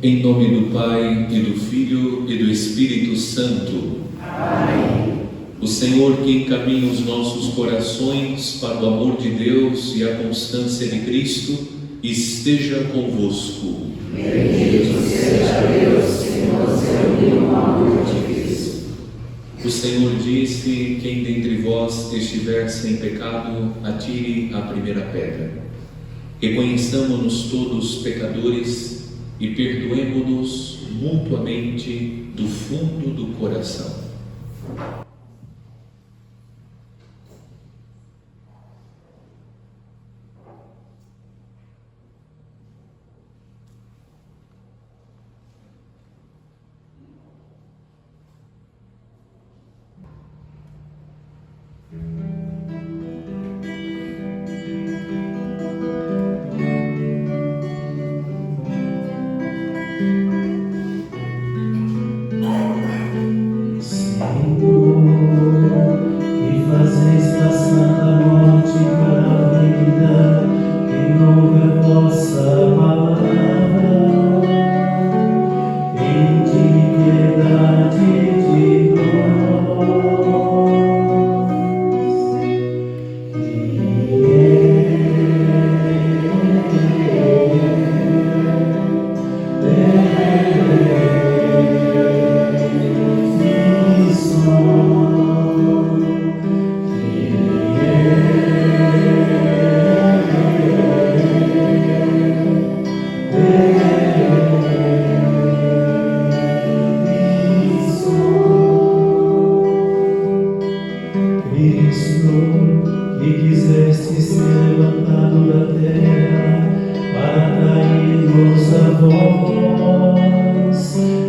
Em nome do Pai, e do Filho, e do Espírito Santo. Amém. O Senhor que encaminha os nossos corações para o amor de Deus e a constância de Cristo, esteja convosco. Bendito seja Deus que nos reuniu no amor de Cristo. O Senhor disse: quem dentre vós estiver sem pecado, atire a primeira pedra. Reconheçamo-nos todos pecadores e perdoemo-nos mutuamente do fundo do coração.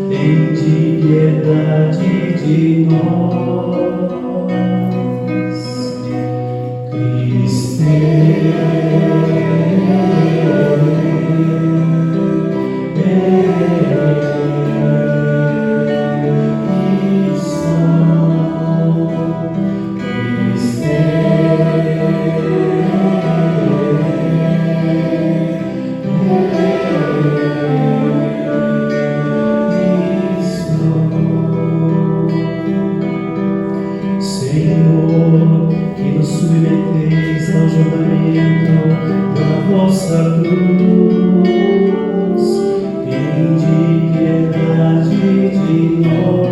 Tende piedade de nós. Senhor, que nos submeteis ao julgamento da vossa cruz, tende piedade de nós.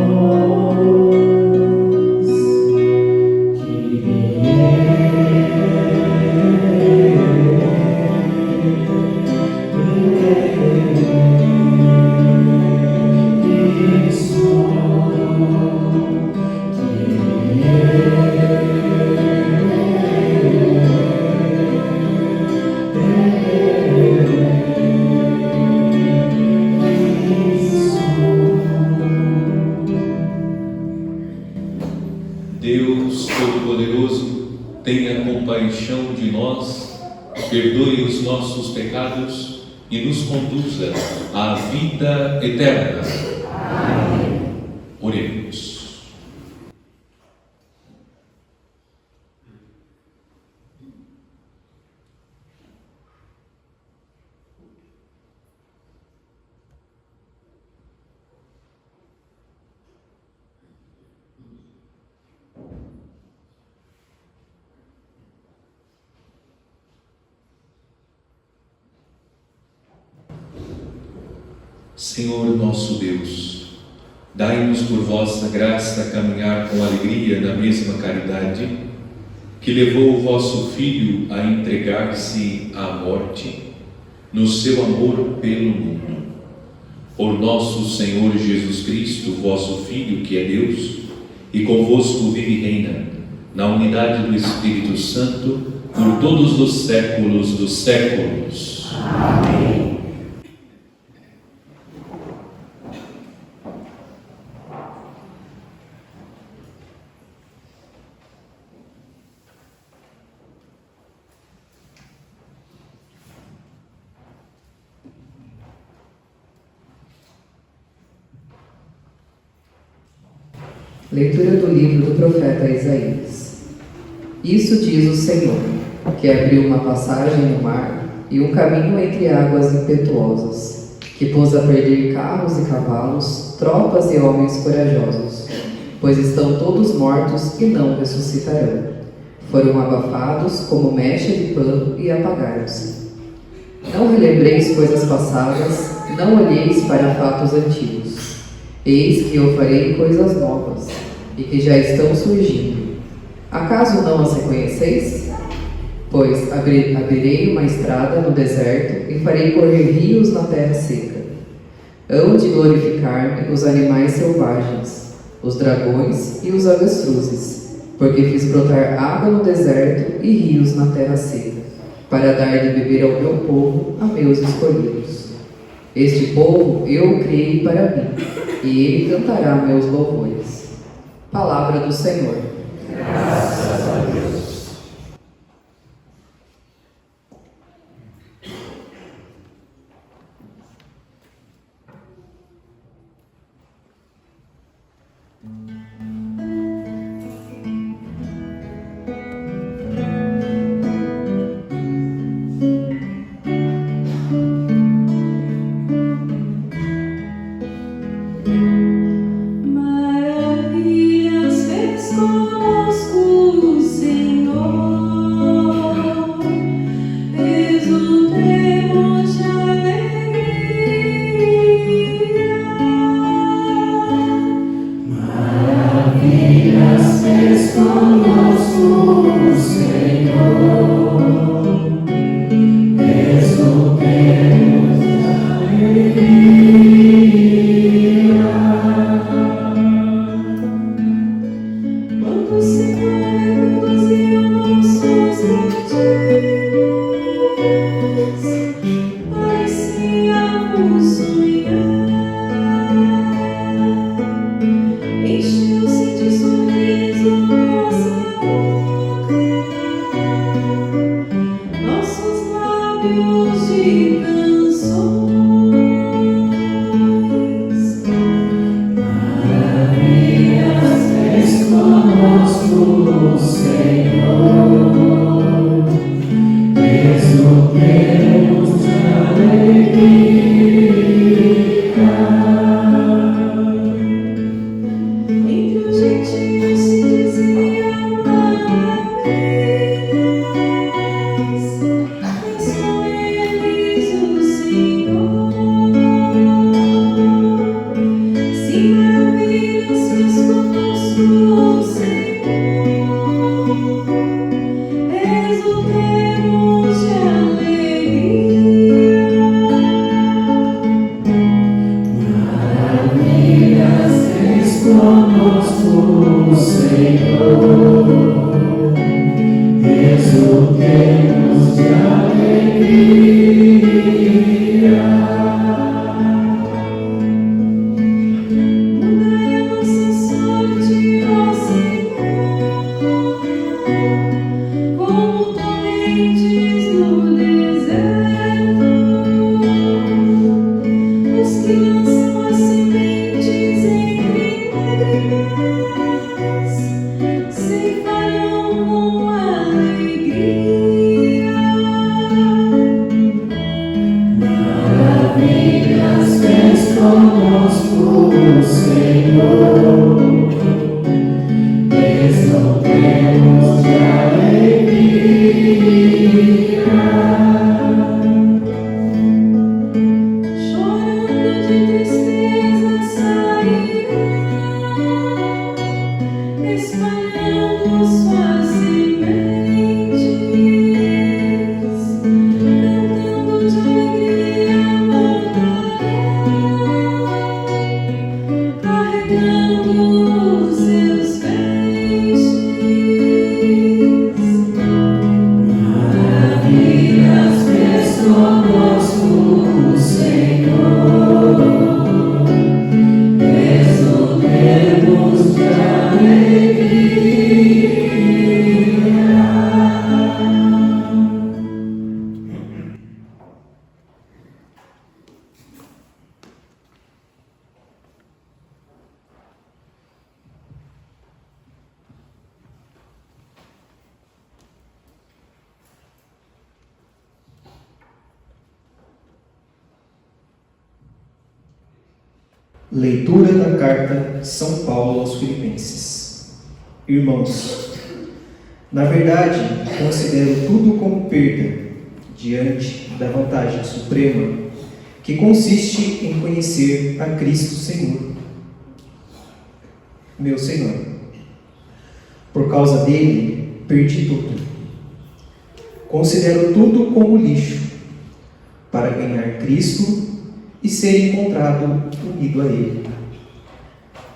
Deus Todo-Poderoso, tenha compaixão de nós, perdoe os nossos pecados e nos conduza à vida eterna. Amém. Oremos. Senhor nosso Deus, dai-nos por vossa graça caminhar com alegria na mesma caridade que levou o vosso Filho a entregar-se à morte no seu amor pelo mundo. Por nosso Senhor Jesus Cristo, vosso Filho, que é Deus, e convosco vive e reina, na unidade do Espírito Santo, por todos os séculos dos séculos. Amém. Leitura do livro do profeta Isaías. Isso diz o Senhor, que abriu uma passagem no mar e um caminho entre águas impetuosas, que pôs a perder carros e cavalos, tropas e homens corajosos, pois estão todos mortos e não ressuscitarão. Foram abafados como mecha de pano e apagaram-se. Não relembreis coisas passadas, não olheis para fatos antigos. Eis que eu farei coisas novas, e que já estão surgindo. Acaso não as reconheceis? Pois abrirei uma estrada no deserto e farei correr rios na terra seca. Hão de glorificar-me os animais selvagens, os dragões e os avestruzes, porque fiz brotar água no deserto e rios na terra seca, para dar de beber ao meu povo, a meus escolhidos. Este povo eu o criei para mim, e ele cantará meus louvores. Palavra do Senhor. Graças a Deus. Senhor. Leitura da carta de São Paulo aos Filipenses. Irmãos, na verdade, considero tudo como perda diante da vantagem suprema que consiste em conhecer a Cristo Senhor, meu Senhor. Por causa dele, perdi tudo. Considero tudo como lixo para ganhar Cristo e ser encontrado unido a Ele.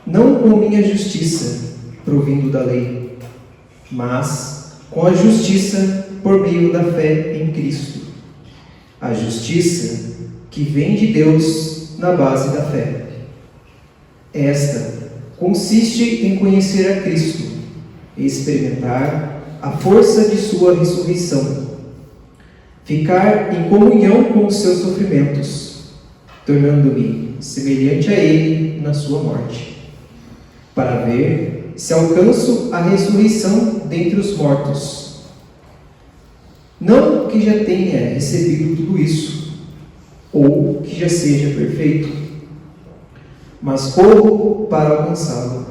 Não com minha justiça, provindo da lei, mas com a justiça por meio da fé em Cristo. A justiça que vem de Deus na base da fé. Esta consiste em conhecer a Cristo e experimentar a força de sua ressurreição, ficar em comunhão com os seus sofrimentos, tornando-me semelhante a Ele na sua morte, para ver se alcanço a ressurreição dentre os mortos. Não que já tenha recebido tudo isso, ou que já seja perfeito, mas corro para alcançá-lo,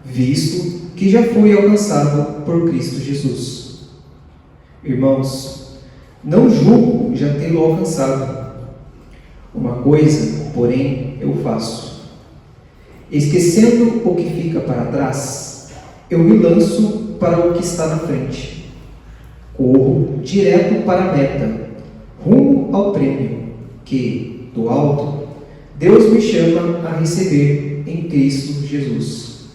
visto que já fui alcançado por Cristo Jesus. Irmãos, não julgo já tê-lo alcançado. Uma coisa, porém, eu faço. Esquecendo o que fica para trás, eu me lanço para o que está na frente. Corro direto para a meta, rumo ao prêmio que, do alto, Deus me chama a receber em Cristo Jesus.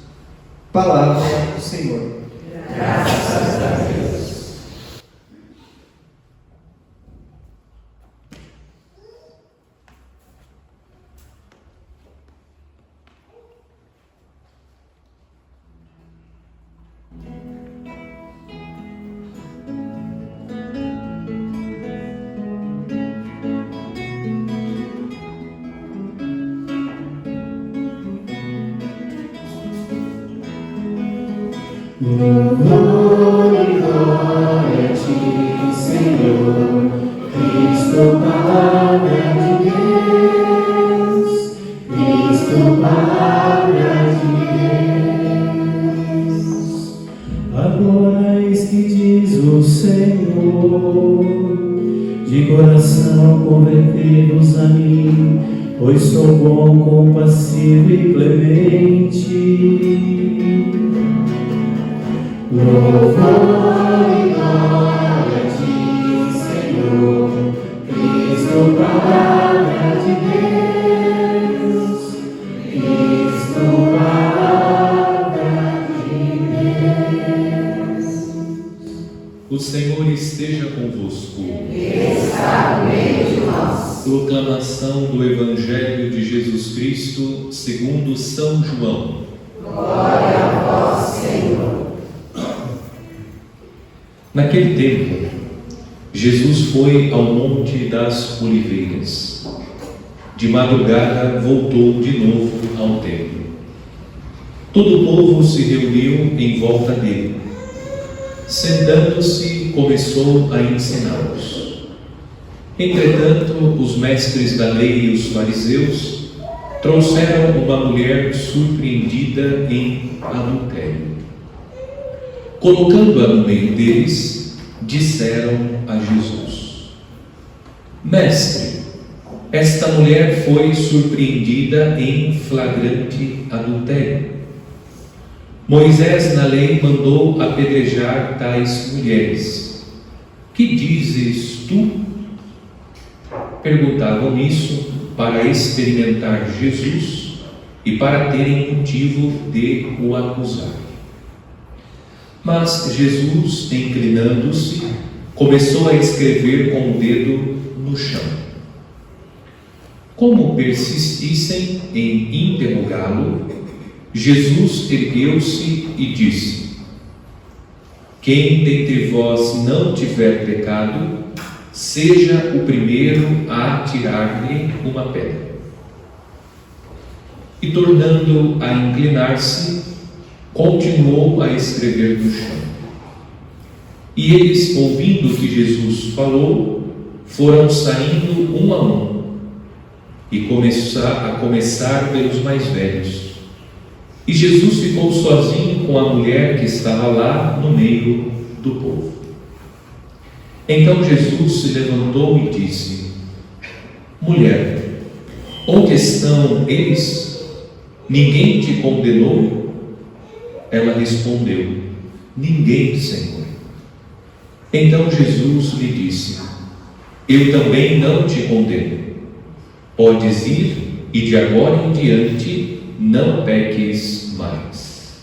Palavra do Senhor. Graças a Deus. Louvor e glória a ti, Senhor, Cristo, palavra de Deus, Cristo, palavra de Deus. Agora eis que diz o Senhor, de coração convertei-vos a mim, pois sou bom, compassivo e clemente. Louvor e glória a ti, Senhor, Cristo, palavra de Deus, Cristo, palavra de Deus. O Senhor esteja convosco. Está no meio de nós. Proclamação do Evangelho de Jesus Cristo segundo São João. Glória a vós, Senhor. Naquele tempo, Jesus foi ao Monte das Oliveiras. De madrugada voltou de novo ao templo. Todo o povo se reuniu em volta dele. Sentando-se, começou a ensiná-los. Entretanto, os mestres da lei e os fariseus trouxeram uma mulher surpreendida em adultério. Colocando-a no meio deles, disseram a Jesus: Mestre, esta mulher foi surpreendida em flagrante adultério. Moisés na lei mandou apedrejar tais mulheres. Que dizes tu? Perguntavam isso para experimentar Jesus e para terem motivo de o acusar. Mas Jesus, inclinando-se, começou a escrever com o dedo no chão. Como persistissem em interrogá-lo, Jesus ergueu-se e disse: Quem dentre vós não tiver pecado, seja o primeiro a atirar-lhe uma pedra. E tornando a inclinar-se, continuou a escrever no chão. E eles, ouvindo o que Jesus falou, foram saindo um a um. a começar pelos mais velhos. E Jesus ficou sozinho com a mulher que estava lá no meio do povo. Então Jesus se levantou e disse: Mulher, onde estão eles? Ninguém te condenou? Ela respondeu: Ninguém, Senhor. Então Jesus lhe disse: Eu também não te condeno. Podes ir e de agora em diante não peques mais.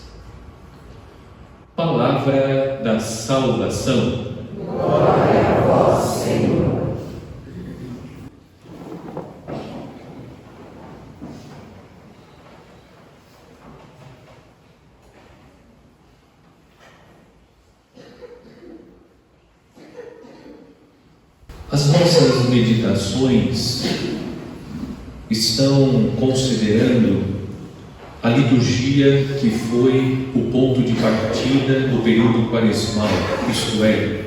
Palavra da salvação. Glória a vós, Senhor. As nossas meditações estão considerando a liturgia que foi o ponto de partida do período quaresmal, isto é,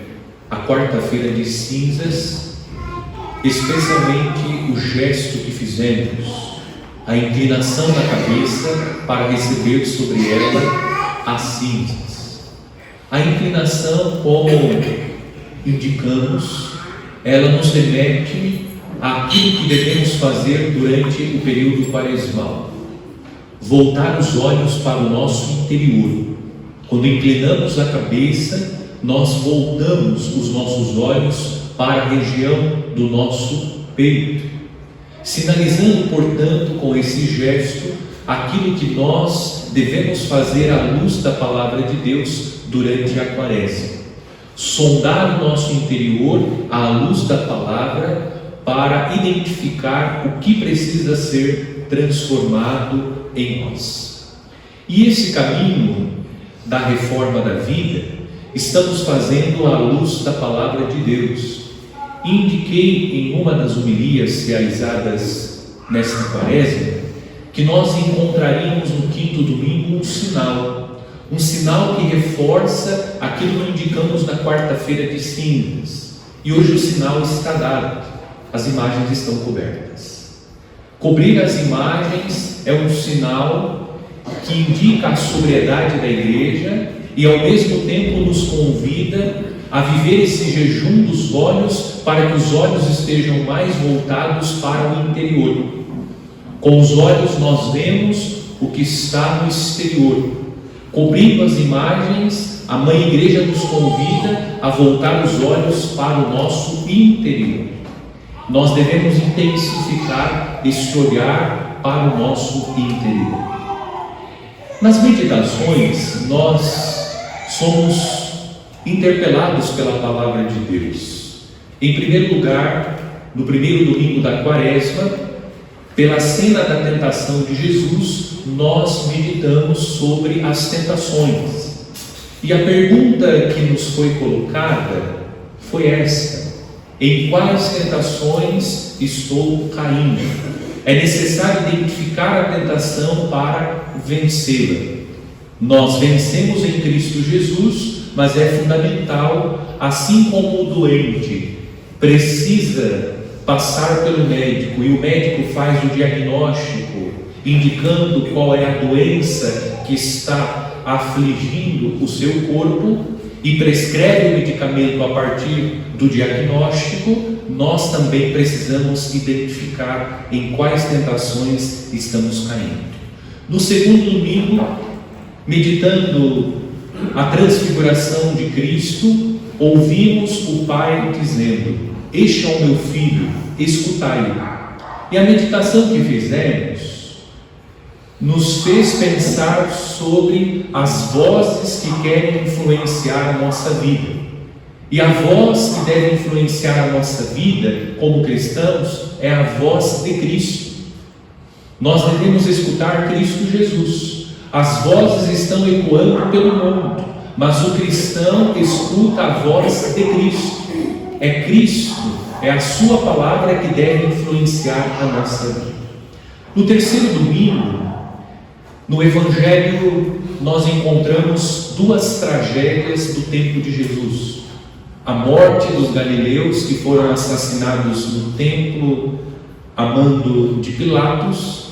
a quarta-feira de cinzas, especialmente o gesto que fizemos, a inclinação da cabeça para receber sobre ela as cinzas. A inclinação, como indicamos, ela nos remete àquilo que devemos fazer durante o período quaresmal: voltar os olhos para o nosso interior. Quando inclinamos a cabeça, nós voltamos os nossos olhos para a região do nosso peito, sinalizando, portanto, com esse gesto, aquilo que nós devemos fazer à luz da palavra de Deus durante a quaresma: sondar o nosso interior à luz da palavra para identificar o que precisa ser transformado em nós. E esse caminho da reforma da vida estamos fazendo à luz da palavra de Deus. Indiquei em uma das homilias realizadas nesta quaresma que nós encontraríamos no quinto domingo um sinal que reforça aquilo que indicamos na quarta-feira de cinzas. E hoje o sinal está dado, as imagens estão cobertas. Cobrir as imagens é um sinal que indica a sobriedade da igreja e ao mesmo tempo nos convida a viver esse jejum dos olhos, para que os olhos estejam mais voltados para o interior. Com os olhos nós vemos o que está no exterior. Cobrindo as imagens, a Mãe Igreja nos convida a voltar os olhos para o nosso interior. Nós devemos intensificar esse olhar para o nosso interior. Nas meditações, nós somos interpelados pela palavra de Deus. Em primeiro lugar, no primeiro domingo da quaresma, pela cena da tentação de Jesus, nós meditamos sobre as tentações. E a pergunta que nos foi colocada foi esta: em quais tentações estou caindo? É necessário identificar a tentação para vencê-la. Nós vencemos em Cristo Jesus, mas é fundamental, assim como o doente precisa passar pelo médico e o médico faz o diagnóstico, indicando qual é a doença que está afligindo o seu corpo e prescreve o medicamento a partir do diagnóstico, nós também precisamos identificar em quais tentações estamos caindo. No segundo domingo, meditando a transfiguração de Cristo, ouvimos o Pai dizendo: Este é o meu filho, escutai-o. E a meditação que fizemos nos fez pensar sobre as vozes que querem influenciar a nossa vida. E a voz que deve influenciar a nossa vida como cristãos é a voz de Cristo. Nós devemos escutar Cristo Jesus. As vozes estão ecoando pelo mundo, mas o cristão escuta a voz de Cristo. É Cristo, é a sua palavra que deve influenciar a nossa vida. No terceiro domingo, no Evangelho, nós encontramos duas tragédias do tempo de Jesus: a morte dos galileus que foram assassinados no templo a mando de Pilatos,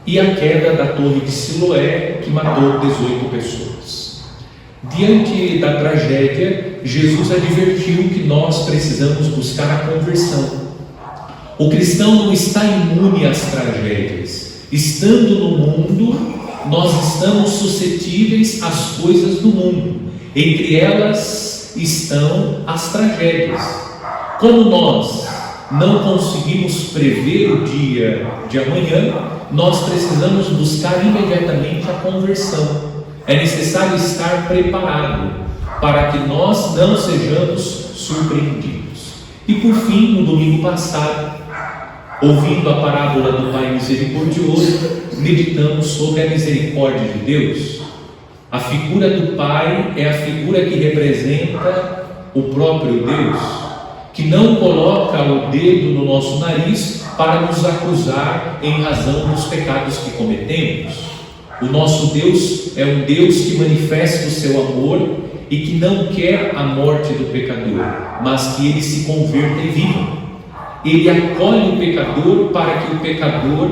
e a queda da torre de Siloé, que matou 18 pessoas. Diante da tragédia, Jesus advertiu que nós precisamos buscar a conversão. O cristão não está imune às tragédias. Estando no mundo, nós estamos suscetíveis às coisas do mundo. Entre elas estão as tragédias. Como nós não conseguimos prever o dia de amanhã, nós precisamos buscar imediatamente a conversão. É necessário estar preparado para que nós não sejamos surpreendidos. E por fim, no domingo passado, ouvindo a parábola do Pai Misericordioso, meditamos sobre a misericórdia de Deus. A figura do Pai é a figura que representa o próprio Deus, que não coloca o dedo no nosso nariz para nos acusar em razão dos pecados que cometemos. O nosso Deus é um Deus que manifesta o seu amor e que não quer a morte do pecador, mas que ele se converta e viva. Ele acolhe o pecador para que o pecador,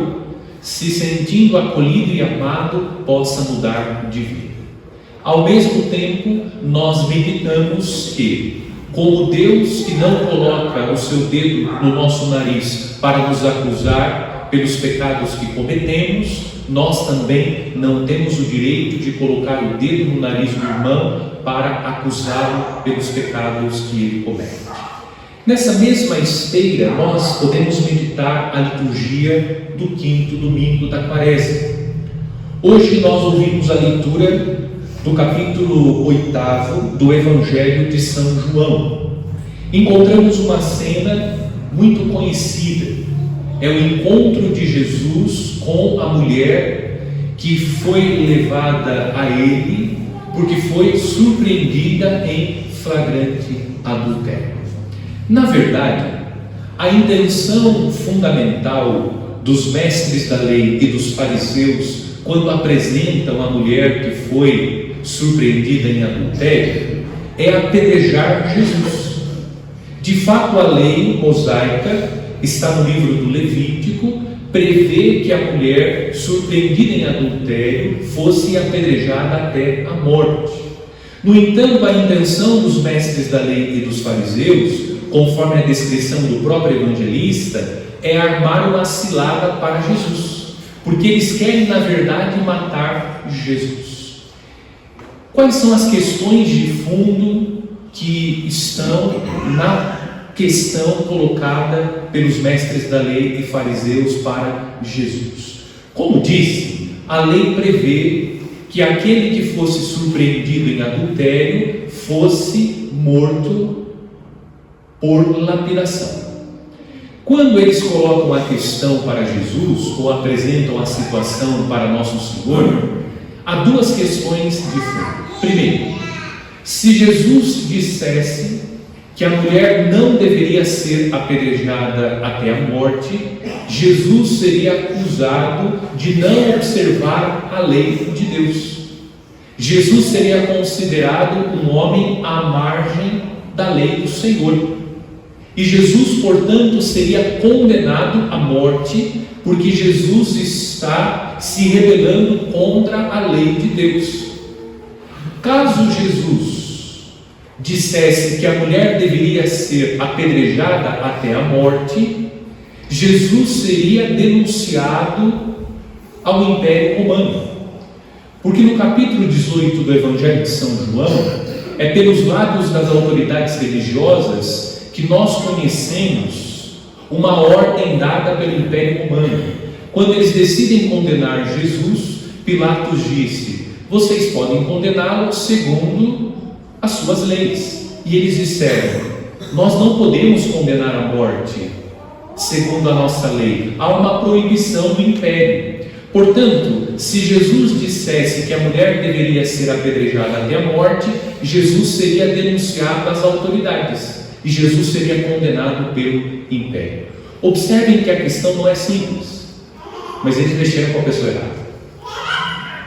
se sentindo acolhido e amado, possa mudar de vida. Ao mesmo tempo, nós meditamos que, como Deus que não coloca o seu dedo no nosso nariz para nos acusar pelos pecados que cometemos, nós também não temos o direito de colocar o dedo no nariz do irmão para acusá-lo pelos pecados que ele comete. Nessa mesma esteira, nós podemos meditar a liturgia do 5º domingo da Quaresma. Hoje nós ouvimos a leitura do capítulo 8º do Evangelho de São João. Encontramos uma cena muito conhecida. É o encontro de Jesus com a mulher que foi levada a ele porque foi surpreendida em flagrante adultério. Na verdade, a intenção fundamental dos mestres da lei e dos fariseus, quando apresentam a mulher que foi surpreendida em adultério, é apedrejar Jesus. De fato, a lei mosaica, está no livro do Levítico, prevê que a mulher surpreendida em adultério fosse apedrejada até a morte. No entanto, a intenção dos mestres da lei e dos fariseus, conforme a descrição do próprio evangelista, é armar uma cilada para Jesus, porque eles querem, na verdade, matar Jesus. Quais são as questões de fundo que estão na questão colocada pelos mestres da lei e fariseus para Jesus? Como disse, a lei prevê que aquele que fosse surpreendido em adultério fosse morto por lapidação. Quando eles colocam a questão para Jesus, ou apresentam a situação para Nosso Senhor, há duas questões de fundo. Primeiro, se Jesus dissesse que a mulher não deveria ser apedrejada até a morte, Jesus seria acusado de não observar a lei de Deus. Jesus seria considerado um homem à margem da lei do Senhor. E Jesus, portanto, seria condenado à morte, porque Jesus está se rebelando contra a lei de Deus. Caso Jesus dissesse que a mulher deveria ser apedrejada até a morte, Jesus seria denunciado ao Império Romano. Porque no capítulo 18 do Evangelho de São João, é pelos lábios das autoridades religiosas que nós conhecemos uma ordem dada pelo Império Romano. Quando eles decidem condenar Jesus, Pilatos disse: vocês podem condená-lo segundo as suas leis. E eles disseram: nós não podemos condenar a morte segundo a nossa lei. Há uma proibição do Império. Portanto, se Jesus dissesse que a mulher deveria ser apedrejada até a morte, Jesus seria denunciado às autoridades e Jesus seria condenado pelo Império. Observem que a questão não é simples, mas eles mexeram com a pessoa errada.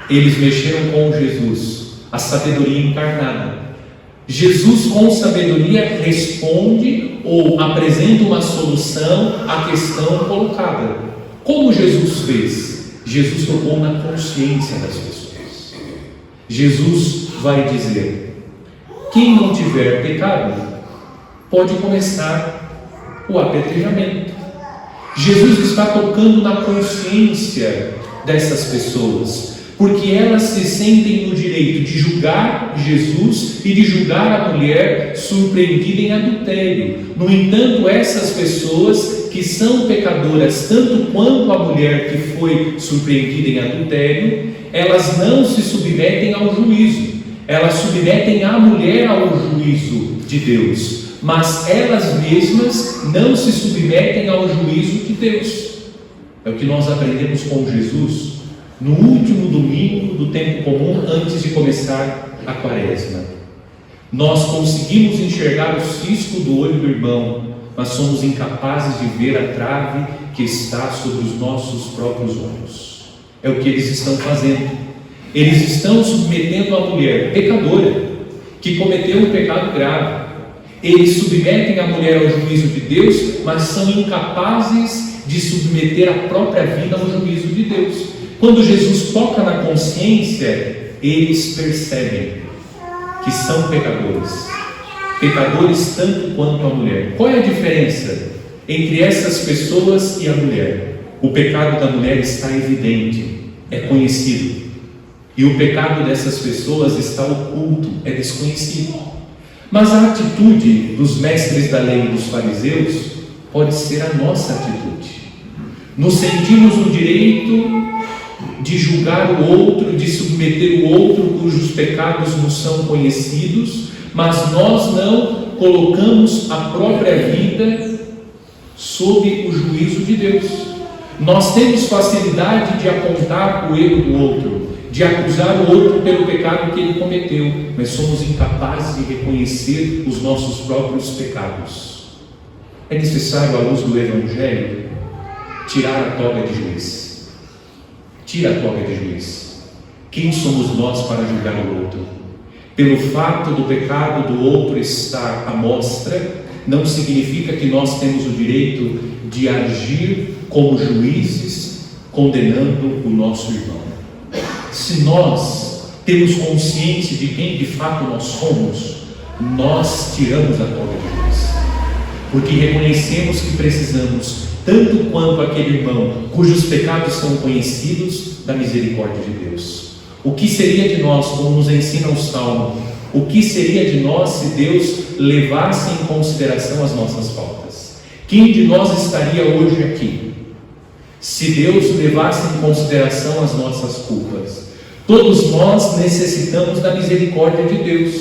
Eles mexeram com Jesus, a sabedoria encarnada. Jesus, com sabedoria, responde ou apresenta uma solução à questão colocada. Como Jesus fez? Jesus tocou na consciência das pessoas. Jesus vai dizer: quem não tiver pecado, pode começar o apedrejamento. Jesus está tocando na consciência dessas pessoas, porque elas se sentem no direito de julgar Jesus e de julgar a mulher surpreendida em adultério. No entanto, essas pessoas que são pecadoras, tanto quanto a mulher que foi surpreendida em adultério, elas não se submetem ao juízo, elas submetem a mulher ao juízo de Deus, mas elas mesmas não se submetem ao juízo de Deus. É o que nós aprendemos com Jesus no último domingo do tempo comum, antes de começar a quaresma. Nós conseguimos enxergar o cisco do olho do irmão, mas somos incapazes de ver a trave que está sobre os nossos próprios olhos. É o que eles estão fazendo. Eles estão submetendo a mulher pecadora, que cometeu um pecado grave. Eles submetem a mulher ao juízo de Deus, mas são incapazes de submeter a própria vida ao juízo de Deus. Quando Jesus toca na consciência, eles percebem que são pecadores, pecadores tanto quanto a mulher. Qual é a diferença entre essas pessoas e a mulher? O pecado da mulher está evidente, é conhecido, e o pecado dessas pessoas está oculto, é desconhecido. Mas a atitude dos mestres da lei e dos fariseus pode ser a nossa atitude. Nos sentimos no direito de julgar o outro, de submeter o outro cujos pecados nos são conhecidos, mas nós não colocamos a própria vida sob o juízo de Deus. Nós temos facilidade de apontar o erro do outro, de acusar o outro pelo pecado que ele cometeu, mas somos incapazes de reconhecer os nossos próprios pecados. É necessário, à luz do Evangelho, tirar a toga de juiz. Tira a toga de juiz. Quem somos nós para julgar o outro? Pelo fato do pecado do outro estar à mostra, não significa que nós temos o direito de agir como juízes, condenando o nosso irmão. Se nós temos consciência de quem de fato nós somos, nós tiramos a toga de juiz, porque reconhecemos que precisamos, tanto quanto aquele irmão cujos pecados são conhecidos, da misericórdia de Deus. O que seria de nós, como nos ensina o Salmo, o que seria de nós se Deus levasse em consideração as nossas faltas? Quem de nós estaria hoje aqui, se Deus levasse em consideração as nossas culpas? Todos nós necessitamos da misericórdia de Deus.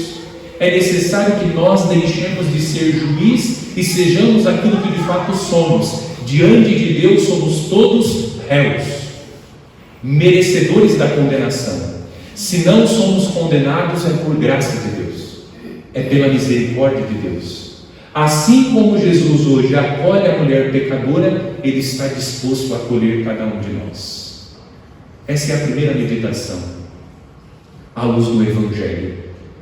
É necessário que nós deixemos de ser juiz e sejamos aquilo que de fato somos. Diante de Deus somos todos réus, merecedores da condenação. Se não somos condenados, é por graça de Deus, é pela misericórdia de Deus. Assim como Jesus hoje acolhe a mulher pecadora, Ele está disposto a acolher cada um de nós. Essa é a primeira meditação, à luz do Evangelho.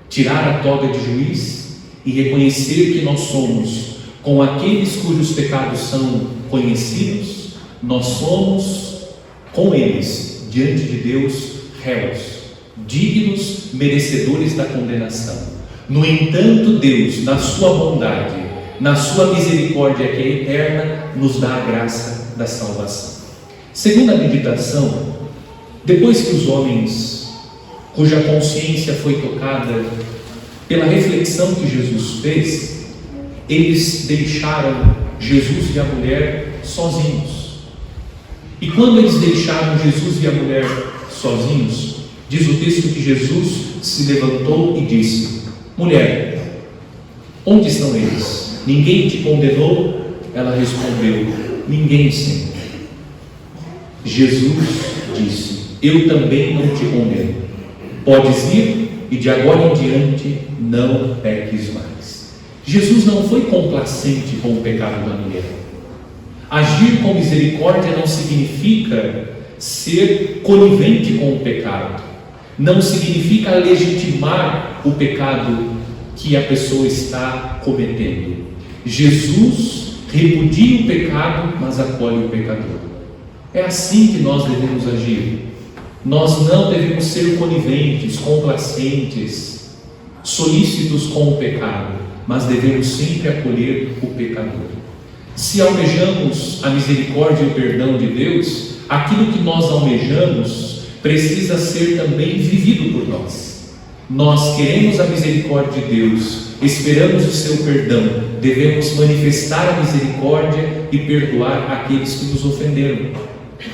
Tirar a toga de juiz e reconhecer que nós somos, com aqueles cujos pecados são conhecidos, nós somos, com eles, diante de Deus, réus, dignos, merecedores da condenação. No entanto, Deus, na sua bondade, na sua misericórdia que é eterna, nos dá a graça da salvação. Segunda meditação: depois que os homens, cuja consciência foi tocada pela reflexão que Jesus fez, eles deixaram Jesus e a mulher sozinhos. E quando eles deixaram Jesus e a mulher sozinhos, diz o texto que Jesus se levantou e disse: mulher, onde estão eles? Ninguém te condenou? Ela respondeu: ninguém, Senhor. Jesus disse: eu também não te condeno. Podes ir e de agora em diante não peques mais. Jesus não foi complacente com o pecado da mulher. Agir com misericórdia não significa ser conivente com o pecado, não significa legitimar o pecado que a pessoa está cometendo. Jesus repudia o pecado, mas acolhe o pecador. É assim que nós devemos agir. Nós não devemos ser coniventes, complacentes, solícitos com o pecado, mas devemos sempre acolher o pecador. Se almejamos a misericórdia e o perdão de Deus, aquilo que nós almejamos precisa ser também vivido por nós. Nós queremos a misericórdia de Deus, esperamos o seu perdão, devemos manifestar a misericórdia e perdoar aqueles que nos ofenderam,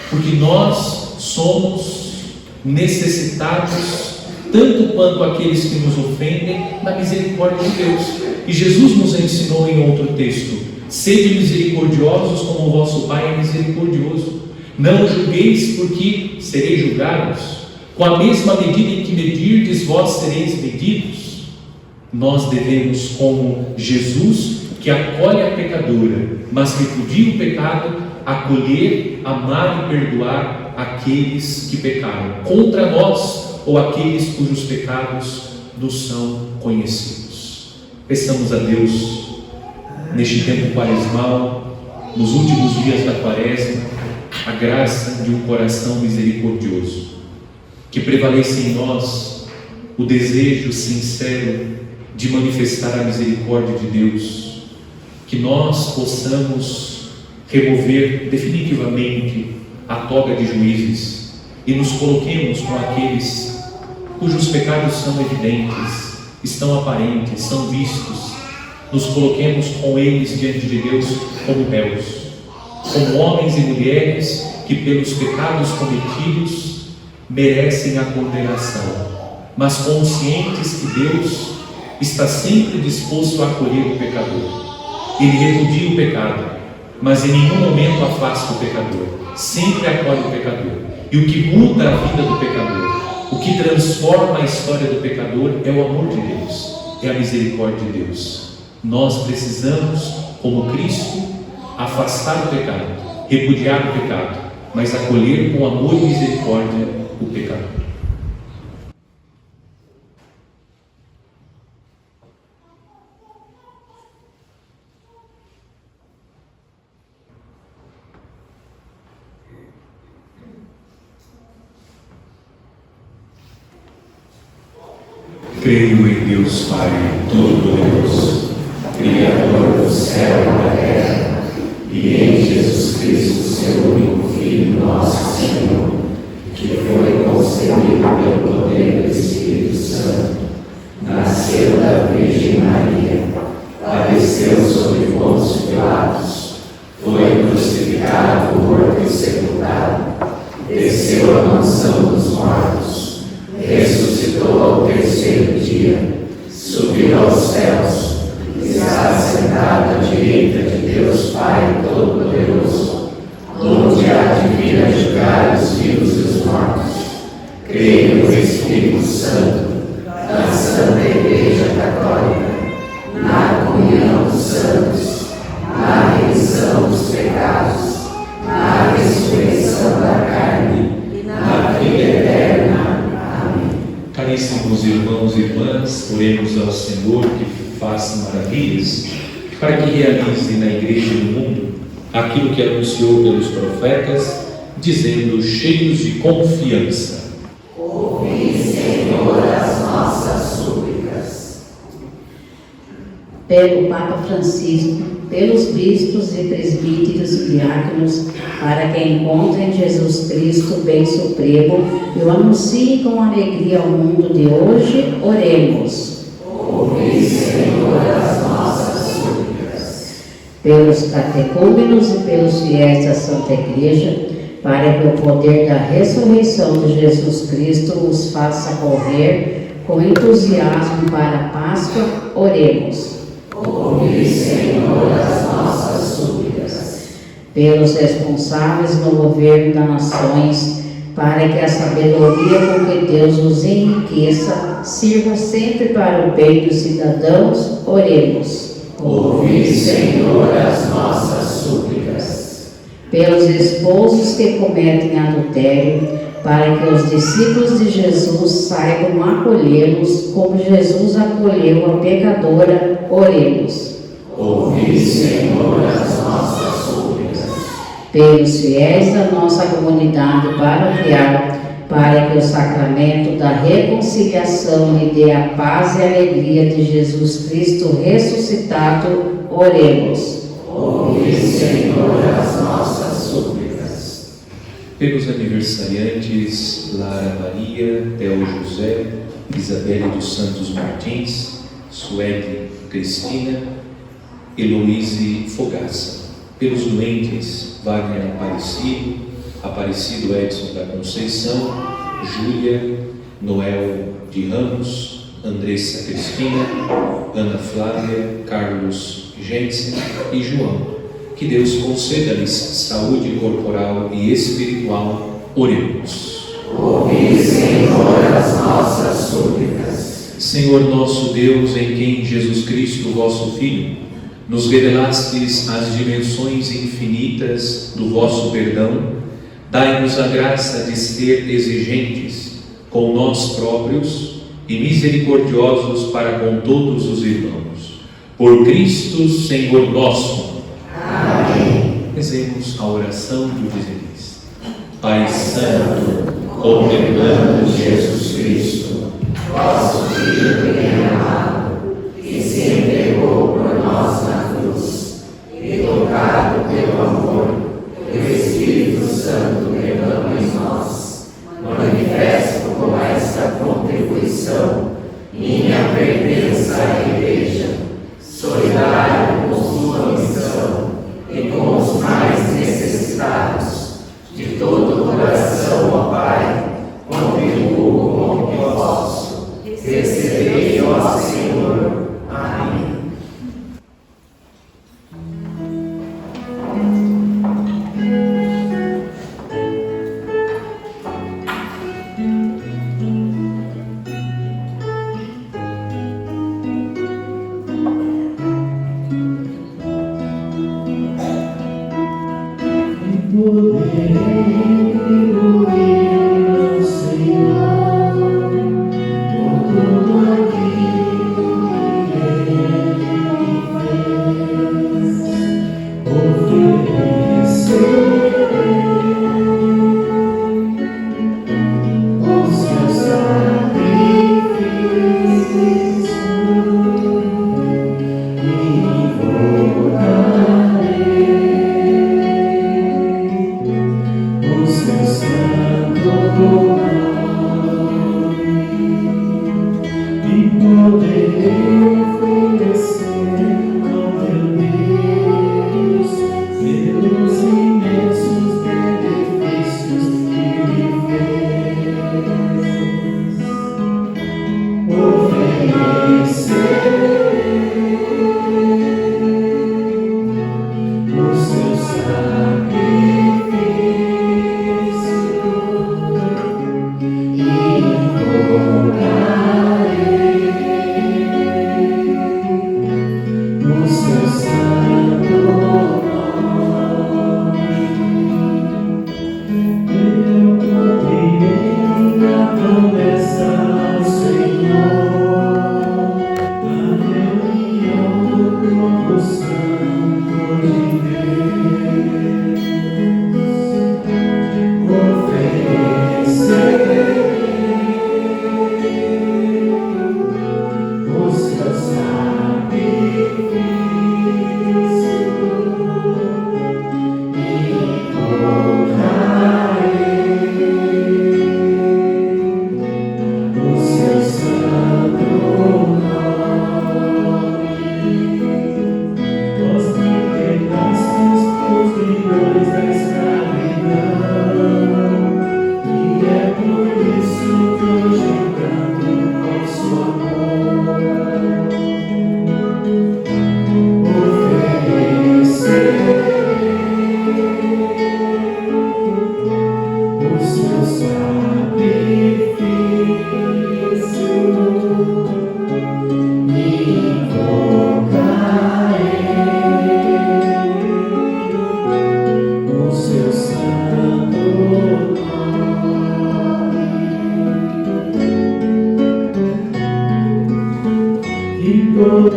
porque nós somos necessitados, tanto quanto aqueles que nos ofendem, da misericórdia de Deus. E Jesus nos ensinou em outro texto: sede misericordiosos como o vosso Pai é misericordioso. Não julgueis, porque sereis julgados. Com a mesma medida em que medirdes, vós sereis medidos. Nós devemos, como Jesus, que acolhe a pecadora, mas repudia o pecado, acolher, amar e perdoar aqueles que pecaram contra nós ou aqueles cujos pecados nos são conhecidos. Peçamos a Deus, neste tempo quaresmal, nos últimos dias da quaresma, a graça de um coração misericordioso, que prevaleça em nós o desejo sincero de manifestar a misericórdia de Deus, que nós possamos remover definitivamente a toga de juízes e nos coloquemos com aqueles cujos pecados são evidentes, estão aparentes, são vistos. Nos coloquemos com eles diante de Deus como réus, como homens e mulheres que pelos pecados cometidos merecem a condenação, mas conscientes que Deus está sempre disposto a acolher o pecador. Ele repudia o pecado, mas em nenhum momento afasta o pecador, sempre acolhe o pecador. E o que muda a vida do pecador, o que transforma a história do pecador é o amor de Deus, é a misericórdia de Deus. Nós precisamos, como Cristo, afastar o pecado, repudiar o pecado, mas acolher com amor e misericórdia o pecador. Creio em Deus Pai Todo-Poderoso, Criador do céu e da terra, e em Jesus Cristo, seu único Filho, nosso Senhor, que foi concebido pelo poder do Espírito Santo, nasceu da Virgem Maria, padeceu sob Pôncio Pilatos, foi crucificado, morto e sepultado, desceu à mansão dos mortos, ressuscitou ao terceiro dia, subiu aos céus, está sentado à direita de Deus Pai Todo-Poderoso, onde há de vir a julgar os vivos e os mortos. Creio no Espírito Santo, na Santa Igreja Católica, na comunhão dos santos, na remissão dos pecados, na ressurreição da carne, na vida eterna. Caríssimos irmãos e irmãs, oremos ao Senhor que faça maravilhas, para que realize na Igreja e no mundo aquilo que anunciou pelos profetas, dizendo, cheios de confiança: Ouvi, Senhor, as nossas súplicas. Pelo Papa Francisco, pelos bispos e presbíteros e diáconos, para que encontrem Jesus Cristo, bem supremo, e o anunciem com alegria ao mundo de hoje, oremos. Ouvi, Senhor, as nossas súplicas. Pelos catecúmenos e pelos fiéis da Santa Igreja, para que o poder da ressurreição de Jesus Cristo os faça correr com entusiasmo para a Páscoa, oremos. Ouvi, Senhor, as nossas súplicas. Pelos responsáveis no governo das nações, para que a sabedoria com que Deus os enriqueça sirva sempre para o bem dos cidadãos, oremos. Ouvi, Senhor, as nossas súplicas. Pelos esposos que cometem adultério, para que os discípulos de Jesus saibam acolhê-los como Jesus acolheu a pecadora. Oremos. Ouvi, Senhor, as nossas súplicas. Pelos fiéis da nossa comunidade paroquial, para que o sacramento da reconciliação lhe dê a paz e a alegria de Jesus Cristo ressuscitado. Oremos. Ouvi, Senhor, as nossas súplicas. Pelos aniversariantes Lara Maria, Theo José, Isabelle dos Santos Martins, Suede Cristina, Heloíse Fogaça. Pelos doentes Wagner Aparecido Edson da Conceição, Júlia, Noel de Ramos, Andressa Cristina, Ana Flávia, Carlos Jensen e João. Que Deus conceda-lhes saúde corporal e espiritual. Oremos. Ouvi, Senhor, as nossas súplicas. Senhor nosso Deus, em quem Jesus Cristo, vosso Filho, nos revelastes as dimensões infinitas do vosso perdão, dai-nos a graça de ser exigentes com nós próprios e misericordiosos para com todos os irmãos. Por Cristo, Senhor nosso. Amém. Rezemos a oração do dizimista. Pai Santo, contemplamos Jesus Cristo, vosso Filho bem amado, que se entregou por nós na cruz, e tocado pelo amor, o Espírito Santo derrama em nós. Manifesto com esta contribuição minha pertença à Igreja, solidário com sua missão e com os mais necessitados. De todo o coração, ó Pai, contribuo com o que posso. Recebei, ó Senhor. Amém.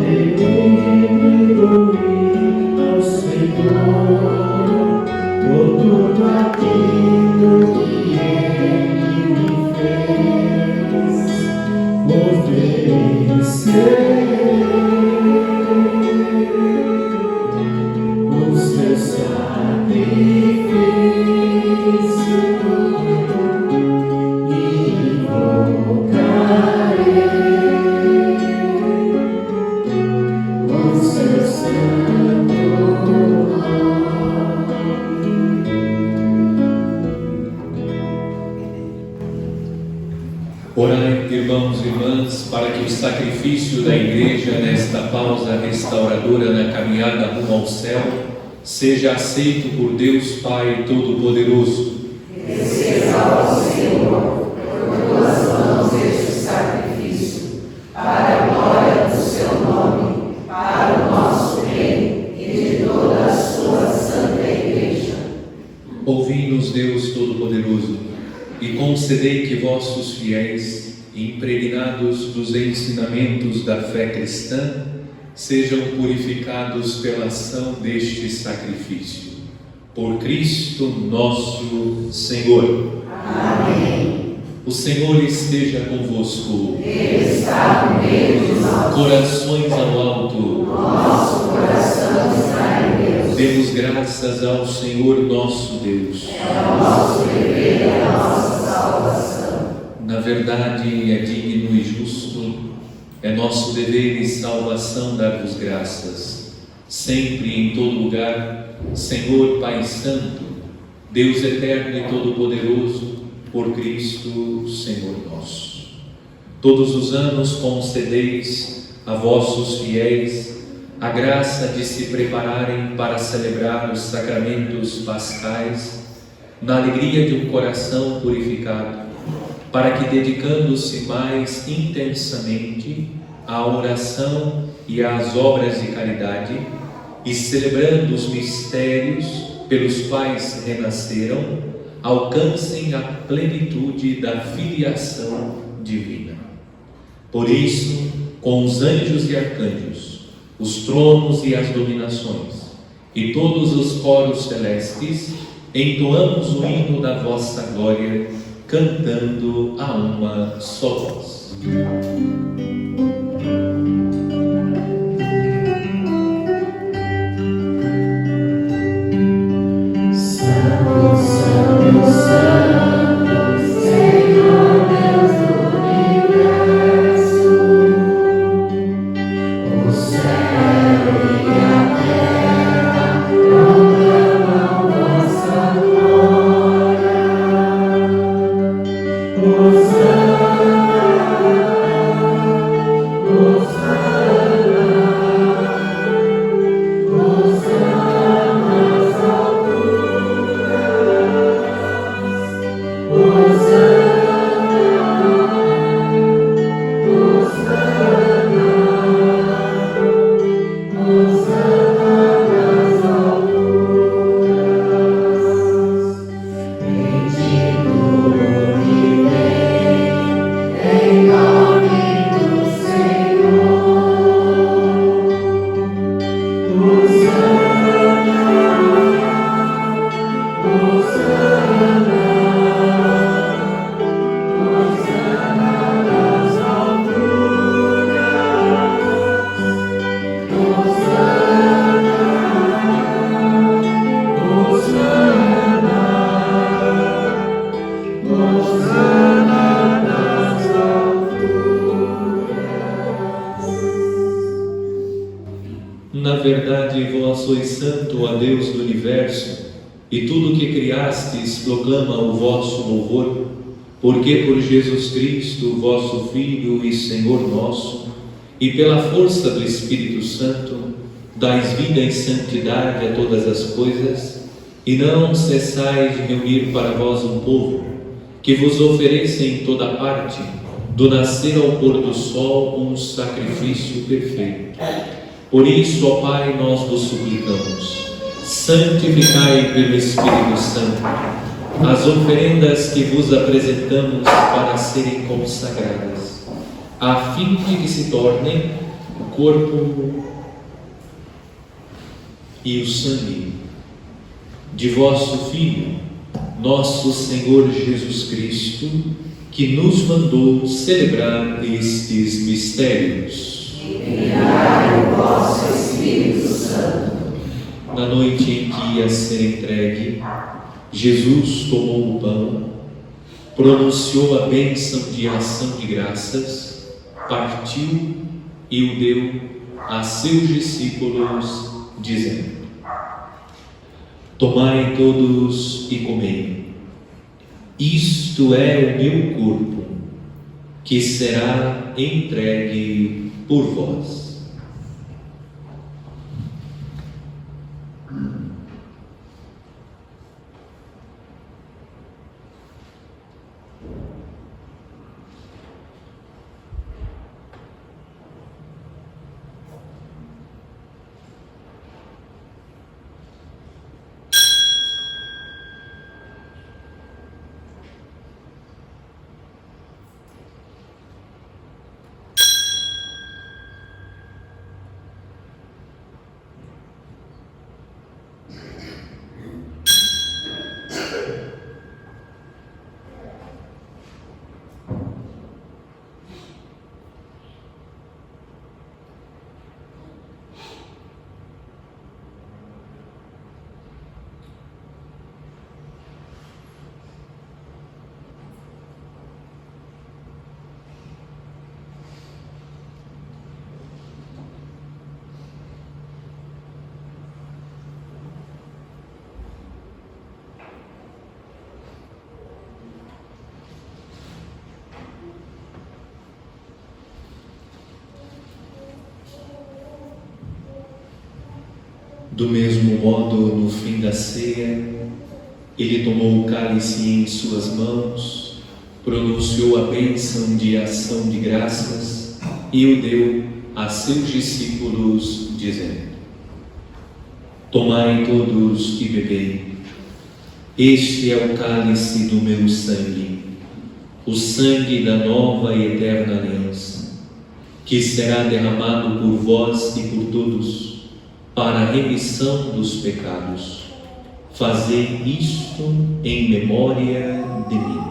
retribuir ao Senhor por tudo aquilo que Ele me fez. Oferecer o seu sacrifício e invocarei o seu santo nome. Orai, irmãos e irmãs, para que o sacrifício da Igreja nesta pausa restauradora na caminhada rumo ao céu seja aceito por Deus Pai Todo-Poderoso. Receba ao Senhor por tuas mãos este sacrifício, para a glória do seu nome, para o nosso reino e de toda a sua santa Igreja. Ouvi-nos, Deus Todo-Poderoso, e concedei que vossos fiéis, impregnados dos ensinamentos da fé cristã, sejam purificados pela ação deste sacrifício. Por Cristo nosso Senhor. Amém. O Senhor esteja convosco. Ele está no meio de nós. Corações ao alto. Nosso coração está em Deus. Demos graças ao Senhor nosso Deus. É o nosso dever e a nossa salvação. Na verdade, é digno e justo, é nosso dever e salvação dar-vos graças, sempre e em todo lugar, Senhor Pai Santo, Deus eterno e todo-poderoso, por Cristo, Senhor nosso. Todos os anos concedeis a vossos fiéis a graça de se prepararem para celebrar os sacramentos pascais na alegria de um coração purificado, para que, dedicando-se mais intensamente à oração e às obras de caridade, e celebrando os mistérios pelos quais renasceram, alcancem a plenitude da filiação divina. Por isso, com os anjos e arcanjos, os tronos e as dominações, e todos os coros celestes, entoamos o hino da vossa glória, cantando a uma só voz. Santo, Santo, Santo, Senhor Deus do universo, o céu e a terra proclamam vossa glória. Em nome do Na verdade, vós sois santo, ó Deus do universo, e tudo o que criastes proclama o vosso louvor, porque por Jesus Cristo, vosso Filho e Senhor nosso, e pela força do Espírito Santo, dais vida e santidade a todas as coisas, e não cessais de reunir para vós um povo, que vos ofereça em toda parte, do nascer ao pôr do sol, um sacrifício perfeito. Por isso, ó Pai, nós vos suplicamos, santificai pelo Espírito Santo as oferendas que vos apresentamos para serem consagradas, a fim de que se tornem corpo e o sangue de vosso Filho, nosso Senhor Jesus Cristo, que nos mandou celebrar estes mistérios. Enviai o vosso Espírito Santo. Na noite em que ia ser entregue, Jesus tomou o pão, pronunciou a bênção de ação de graças, partiu e o deu a seus discípulos, dizendo: tomai todos e comei. Isto é o meu corpo, que será entregue por vós. Do mesmo modo, no fim da ceia, ele tomou o cálice em suas mãos, pronunciou a bênção de ação de graças e o deu a seus discípulos, dizendo: tomai todos e bebei. Este é o cálice do meu sangue, o sangue da nova e eterna aliança, que será derramado por vós e por todos, para a remissão dos pecados. Fazei isto em memória de mim.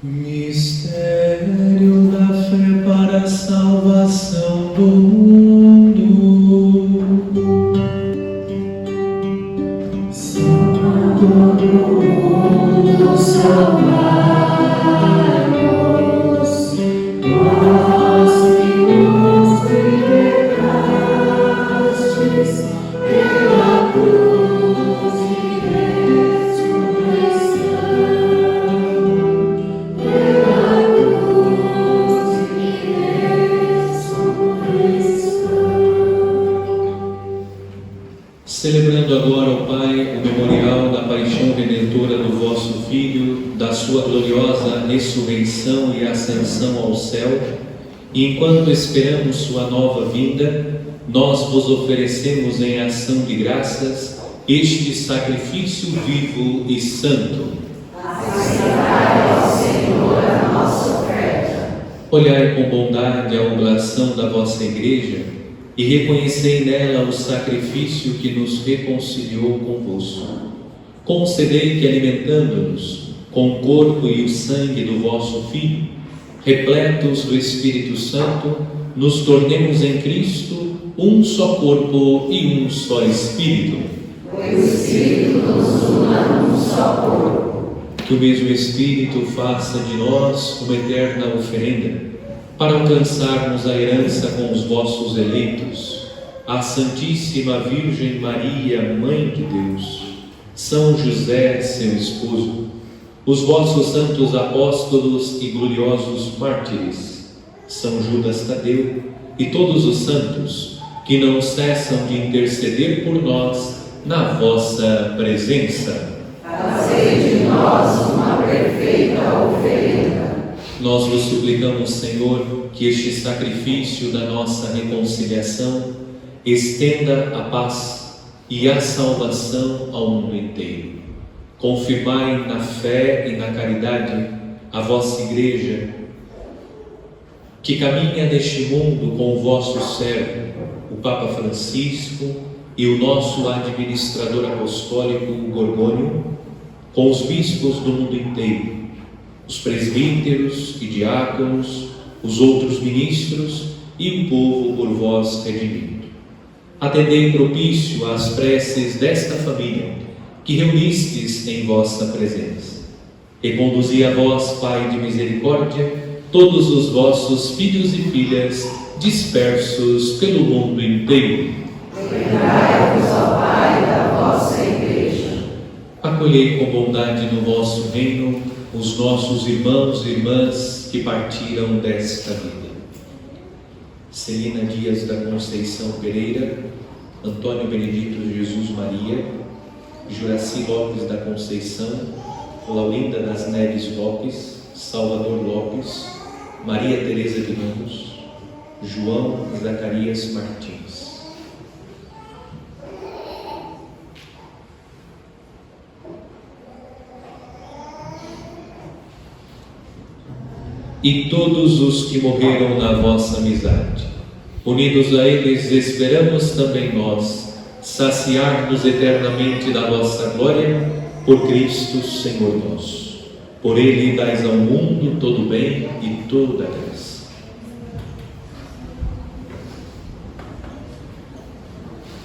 Mistério da fé para a salvação do mundo. Salvador do mundo, salvai-nos, vós que nos libertastes pela cruz e ressurreição, pela cruz e ressurreição. Celebrando agora, ó Pai, o memorial da paixão redentora do vosso Filho, da sua gloriosa ressurreição e ascensão ao céu, e enquanto esperamos sua nova vinda, nós vos oferecemos em ação de graças este sacrifício vivo e santo. Aceitai, ó Senhor, a nossa oferta. Olhai com bondade a oblação da vossa Igreja e reconhecei nela o sacrifício que nos reconciliou convosco. concedei que, alimentando-nos com o corpo e o sangue do vosso Filho, repletos do Espírito Santo, nos tornemos em Cristo um só corpo e um só Espírito. O Espírito nos una num só corpo. Que o mesmo Espírito faça de nós uma eterna oferenda, para alcançarmos a herança com os vossos eleitos, a Santíssima Virgem Maria, Mãe de Deus, São José, seu esposo, os vossos santos apóstolos e gloriosos mártires, São Judas Tadeu e todos os santos que não cessam de interceder por nós na vossa presença. Fazei de nós uma perfeita oferenda. Nós vos suplicamos, Senhor, que este sacrifício da nossa reconciliação estenda a paz e a salvação ao mundo inteiro. Confirmai na fé e na caridade a vossa Igreja, que caminha neste mundo com o vosso servo, o Papa Francisco, e o nosso administrador apostólico, Gorgônio, com os bispos do mundo inteiro, os presbíteros e diáconos, os outros ministros e o povo por vós redimido. Atendei propício às preces desta família, que reunistes em vossa presença, e conduzi a vós, Pai de misericórdia, todos os vossos filhos e filhas dispersos pelo mundo inteiro. Lembrai-vos, ó Pai, da vossa Igreja. Acolhei com bondade no vosso reino os nossos irmãos e irmãs que partiram desta vida. Celina Dias da Conceição Pereira, Antônio Benedito Jesus Maria, Juraci Lopes da Conceição, Laurinda das Neves Lopes, Salvador Lopes, Maria Teresa de Ramos, João Zacarias Martins. E todos os que morreram na vossa amizade, unidos a eles, esperamos também nós saciar-nos eternamente da vossa glória, por Cristo Senhor nosso. Por Ele dais ao mundo todo o bem e toda a graça.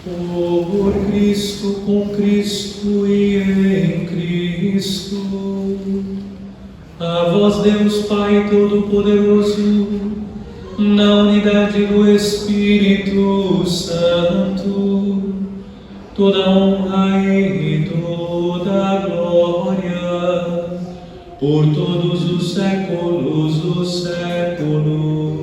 Por Cristo, com Cristo e em Cristo, a vós Deus Pai Todo-Poderoso, na unidade do Espírito Santo, toda honra e toda glória, por todos os séculos dos séculos.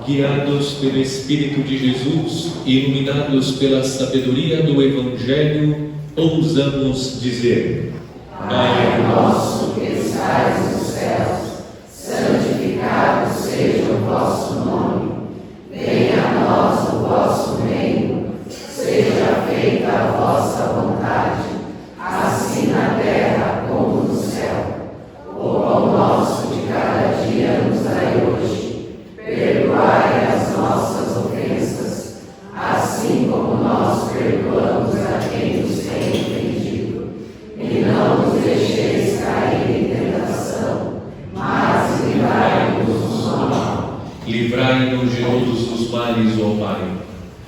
Guiados pelo Espírito de Jesus e iluminados pela sabedoria do Evangelho, ousamos dizer: Pai nosso que estais nos céus, santificado seja o vosso nome. Venha a nós o vosso reino. Seja feita a vossa vontade, assim na terra como no céu. O pão nosso de cada dia nos dai hoje. Perdoai as nossas ofensas, assim como nós perdoamos a quem nos tem ofendido. E não nos deixeis cair em tentação, mas livrai-nos do mal. livrai-nos de todos os males, ó Pai,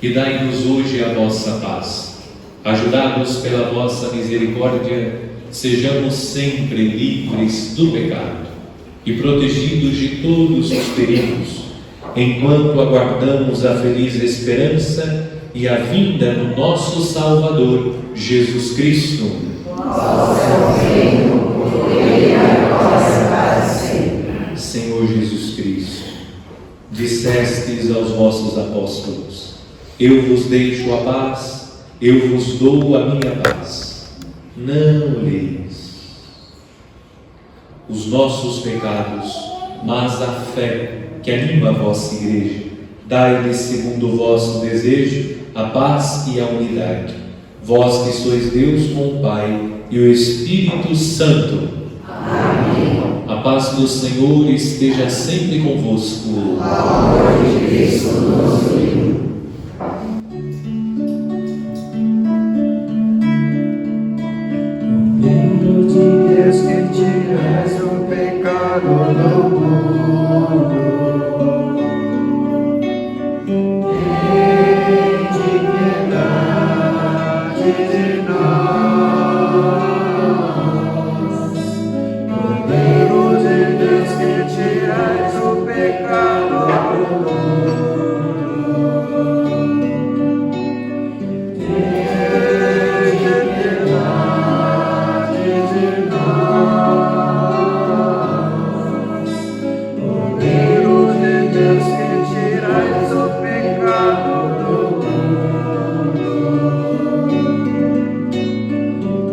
e dai-nos hoje a vossa paz. Ajudados pela vossa misericórdia, sejamos sempre livres do pecado e protegidos de todos os perigos, enquanto aguardamos a feliz esperança e a vinda do nosso Salvador, Jesus Cristo. Vosso é o reino, o poder e a glória para sempre. Senhor Jesus Cristo, dissestes aos vossos apóstolos: eu vos deixo a paz, eu vos dou a minha paz. Não olheis os nossos pecados, mas a fé que anima a vossa Igreja. Dai-lhes, segundo o vosso desejo, a paz e a unidade. Vós que sois Deus com o Pai e o Espírito Santo. Amém. A paz do Senhor esteja sempre convosco. A glória de Cristo nos une. Cordeiro de Deus que tiras o pecado do mundo, tende piedade de nós. Cordeiro de Deus que tiras o pecado do mundo, tende piedade de nós. Cordeiro de Deus que tiras o pecado do mundo,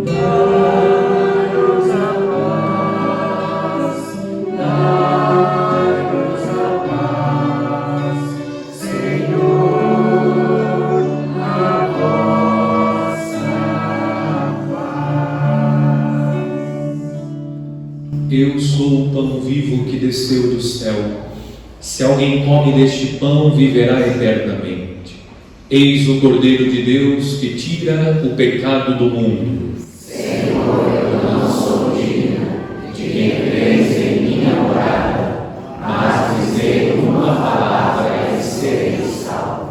dai-nos a paz, dai-nos a paz, Senhor, a vossa paz. Eu sou o pão vivo que desceu do céu. Se alguém come deste pão, viverá eternamente. Eis o Cordeiro de Deus que tira o pecado do mundo. Senhor, eu não sou digna de que entreis em minha morada, mas dizei uma palavra e serei salvo.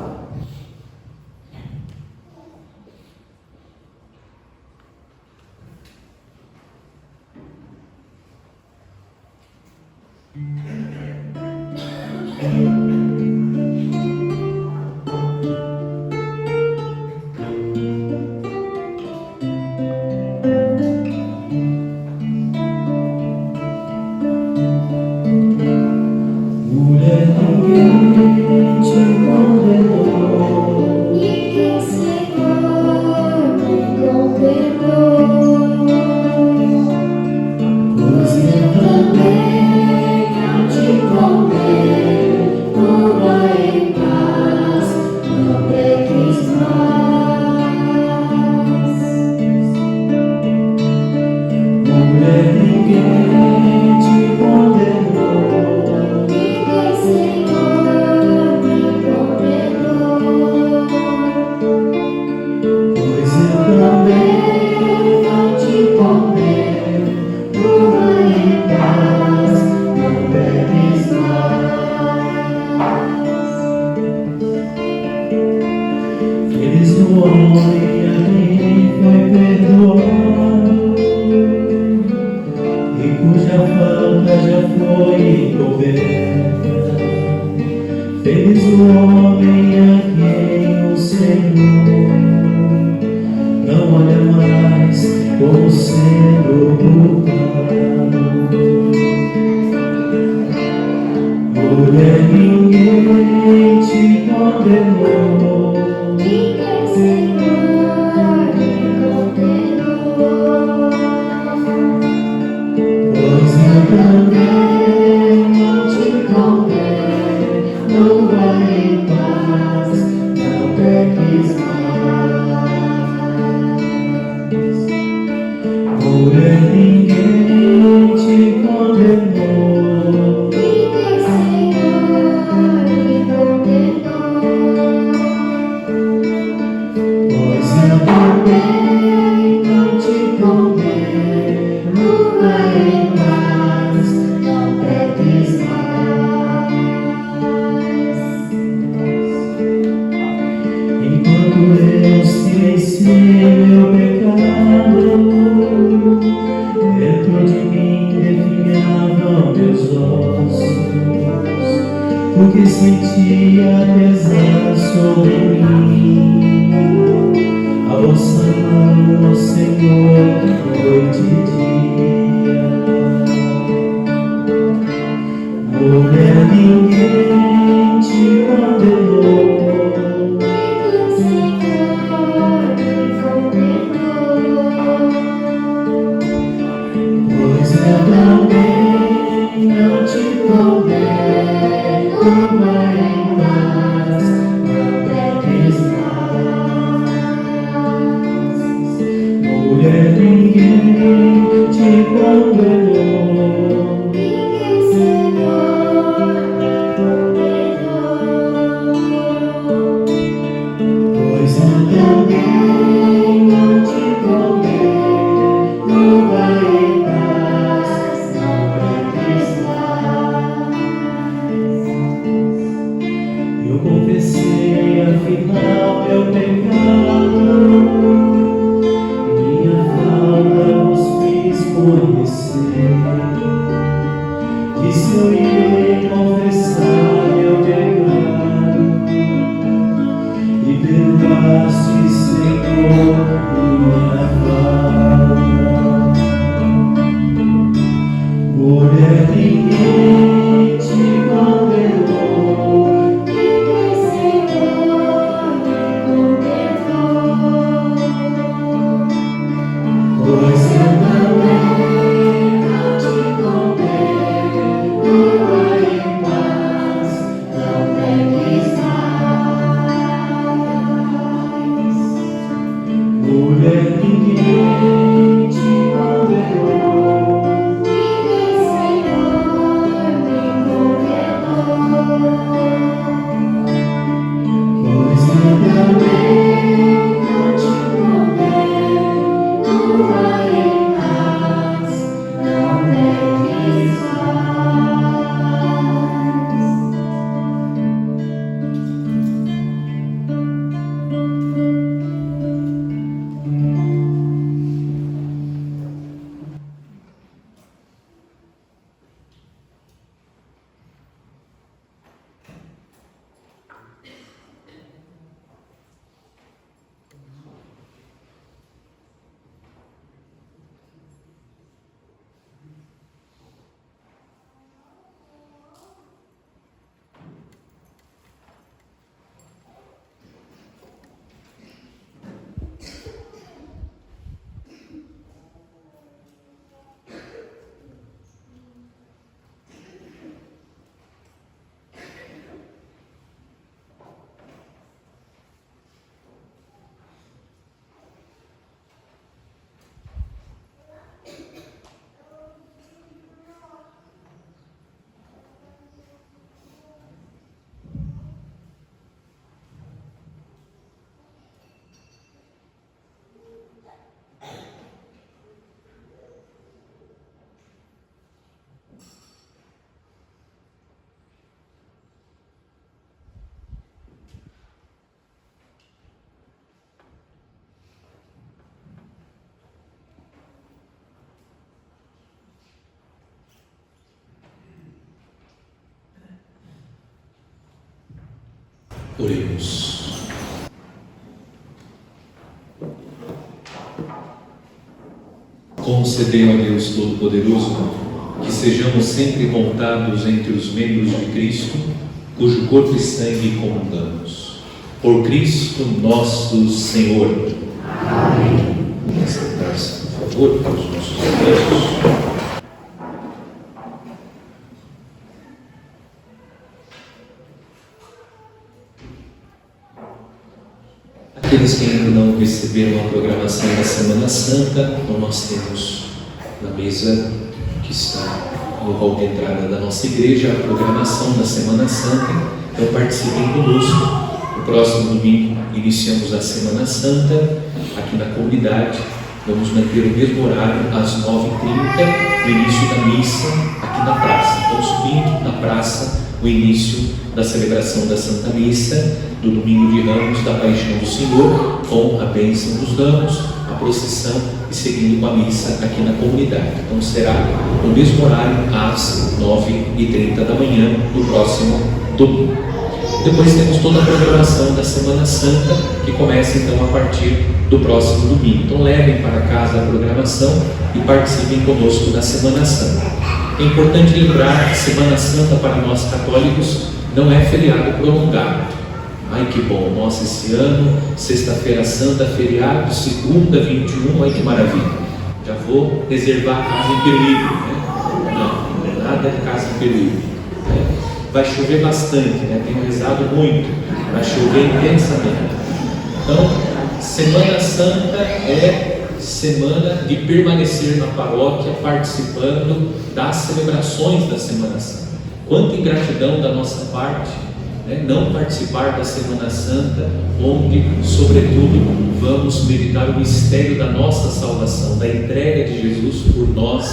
Mulher, ninguém te condenou, Ninguém, Senhor, me condenou, pois eu também ao te condeno, vai em paz, não peques mais. mulher, ninguém te condenou, Ninguém, Senhor, me condenou, pois eu também ao te condeno, vai em paz, não peques mais. Feliz o homem a quem foi perdoado e cuja falta já foi coberta. Feliz o homem a quem o Senhor não olha mais como sendo culpado. Mulher, ninguém te condenou, Ninguém, Senhor, me condenou, pois eu também não te condeno, vai em paz, não peques mais. mulher, ninguém te condenou, Ninguém, Senhor, me condenou, pois eu também não te condeno, vai em paz, não peques mais. enquanto eu silenciei meu pecado, dentro de mim definhavam meus ossos, porque sentia pesar sobre mim a vossa mão, ó Senhor, noite e dia. Mulher, ninguém te condenou, Ninguém, Senhor, me condenou, pois eu também não te condeno, vai em paz, não peques mais. Mulher, ninguém te condenou. Ninguém, Senhor, me condenou. Pois eu também não te condeno. Vai em paz, não peques mais. Eu confessei afinal meu pecado, minha falta vos fiz conhecer. Disse eu irei confessar meu pecado, e perdoaste, Senhor, minha falta. Mulher, ninguém te condenou. Ninguém, Senhor, me condenou. Pois eu também Não te condeno. Vai em paz, não peques mais. mulher, ninguém te condenou. Ninguém, Senhor, me condenou. Pois eu também Não te condeno. Vai em paz, não peques mais. Oremos. Concedei, ó Deus Todo-Poderoso, que sejamos sempre contados entre os membros de Cristo, cujo corpo e sangue comungamos. Por Cristo nosso Senhor. Amém. Vamos sentar-se, por favor, para os nossos irmãos. Aqueles que ainda não receberam a programação da Semana Santa, então nós temos na mesa que está no hall de entrada da nossa igreja a programação da Semana Santa. Então participem conosco. No próximo domingo iniciamos a Semana Santa aqui na comunidade. Vamos manter o mesmo horário às 9h30, no início da missa aqui na praça. Então subindo na praça o início da celebração da Santa Missa, do Domingo de Ramos, da Paixão do Senhor, com a bênção dos ramos, a procissão e seguindo com a missa aqui na comunidade. Então será no mesmo horário, às 9h30 da manhã, no próximo domingo. Depois temos toda a programação da Semana Santa, que começa então a partir do próximo domingo. Então levem para casa a programação e participem conosco da Semana Santa. É importante lembrar que Semana Santa para nós católicos não é feriado prolongado. Ai que bom, nossa, esse ano, Sexta-feira Santa, feriado, segunda, 21, ai que maravilha. Já vou reservar a casa em Peruíbe, né? Não, nada de casa em Peruíbe. Né? Vai chover bastante, né? Tenho rezado muito, vai chover intensamente. Então, Semana Santa é semana de permanecer na paróquia, participando das celebrações da Semana Santa. Quanta ingratidão da nossa parte, né, não participar da Semana Santa, onde, sobretudo, vamos meditar o mistério da nossa salvação, da entrega de Jesus por nós,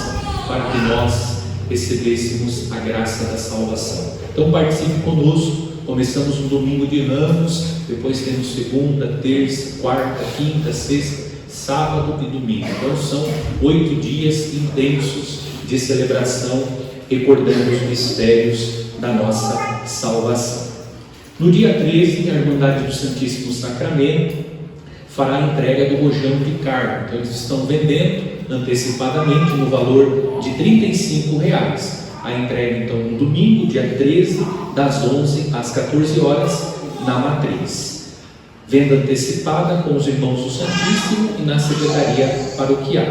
para que nós recebêssemos a graça da salvação. Então participe conosco. Começamos um domingo de Ramos, depois temos segunda, terça, quarta, quinta, sexta, sábado e domingo. Então são 8 dias intensos de celebração, recordando os mistérios da nossa salvação. No dia 13, a Irmandade do Santíssimo Sacramento fará a entrega do rojão de carne. Então eles estão vendendo antecipadamente no valor de R$35. A entrega então no domingo, dia 13, das 11 às 14 horas, na matriz. Venda antecipada com os irmãos do Santíssimo e na secretaria paroquial.